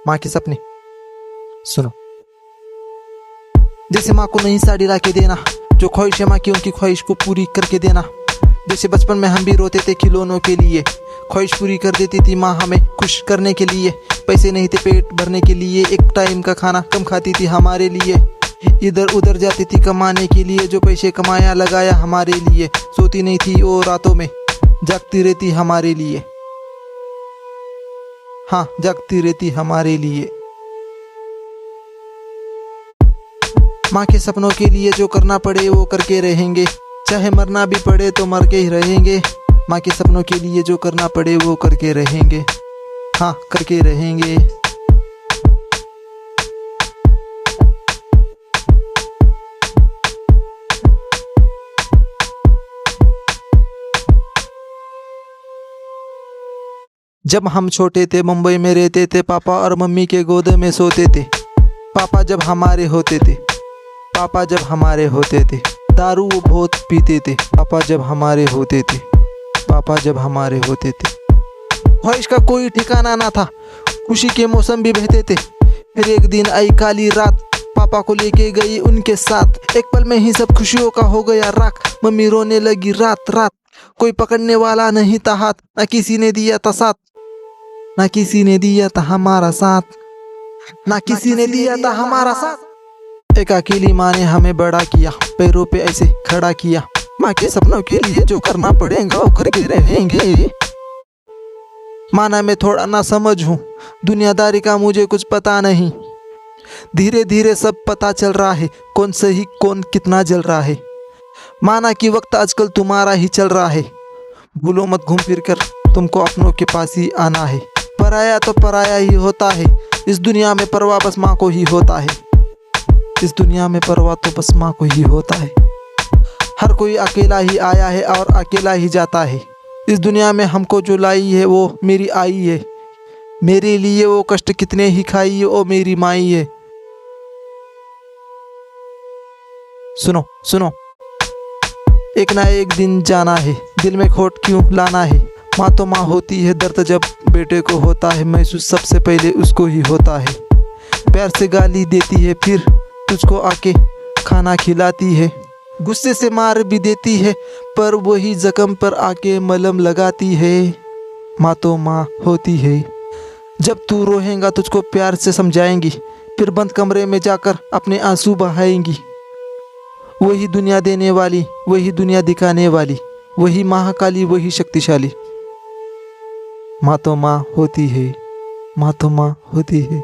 माँ के सपने सुनो। जैसे माँ को नई साड़ी ला के देना, जो ख्वाहिश है माँ की उनकी ख्वाहिश को पूरी करके देना। जैसे बचपन में हम भी रोते थे खिलौनों के लिए, ख्वाहिश पूरी कर देती थी माँ हमें खुश करने के लिए। पैसे नहीं थे पेट भरने के लिए, एक टाइम का खाना कम खाती थी हमारे लिए। इधर उधर जाती थी कमाने के लिए, जो पैसे कमाया लगाया हमारे लिए। सोती नहीं थी वो रातों में, जागती रहती हमारे लिए। हाँ, जागती रहती हमारे लिए। माँ के सपनों के लिए जो करना पड़े वो करके रहेंगे, चाहे मरना भी पड़े तो मर के ही रहेंगे। माँ के सपनों के लिए जो करना पड़े वो करके रहेंगे, हाँ करके रहेंगे। जब हम छोटे थे मुंबई में रहते थे, पापा और मम्मी के गोद में सोते थे। पापा जब हमारे होते थे, पापा जब हमारे होते थे। दारू वो बहुत पीते थे, पापा जब हमारे होते थे, पापा जब हमारे होते थे। ख्वाहिश का कोई ठिकाना ना था, खुशी के मौसम भी बहते थे। फिर एक दिन आई काली रात, पापा को लेके गई उनके साथ। एक पल में ही सब खुशियों का हो गया राख। मम्मी रोने लगी रात रात, कोई पकड़ने वाला नहीं था हाथ, ना किसी ने दिया था साथ, ना किसी ने दिया था हमारा साथ, ना किसी ने दिया था हमारा साथ। एक अकेली माँ ने हमें बड़ा किया, पैरों पे ऐसे खड़ा किया। माँ के सपनों के लिए जो करना पड़ेगा वो करके रहेंगे। माना मैं थोड़ा ना समझ हूँ, दुनियादारी का मुझे कुछ पता नहीं। धीरे धीरे सब पता चल रहा है, कौन सही कौन कितना जल रहा है। माना कि वक्त आजकल तुम्हारा ही चल रहा है, भूलो मत घूम फिर कर तुमको अपनों के पास ही आना है। पराया तो पराया ही होता है, इस दुनिया में परवाह बस माँ को ही होता है। इस दुनिया में परवाह तो बस माँ को ही होता है। हर कोई अकेला ही आया है और अकेला ही जाता है। इस दुनिया में हमको जो लाई है वो मेरी आई है, मेरे लिए वो कष्ट कितने ही खाई है वो मेरी माई है। सुनो सुनो, एक ना एक दिन जाना है, दिल में खोट क्यों लाना है। माँ तो माँ होती है, दर्द जब बेटे को होता है महसूस सबसे पहले उसको ही होता है। प्यार से गाली देती है, फिर तुझको आके खाना खिलाती है। गुस्से से मार भी देती है, पर वही जख्म पर आके मलहम लगाती है। माँ तो माँ होती है। जब तू रोएगा तुझको प्यार से समझाएंगी, फिर बंद कमरे में जाकर अपने आंसू बहाएंगी। वही दुनिया देने वाली, वही दुनिया दिखाने वाली, वही महाकाली, वही शक्तिशाली। माँ तो माँ होती है, माँ तो माँ होती है।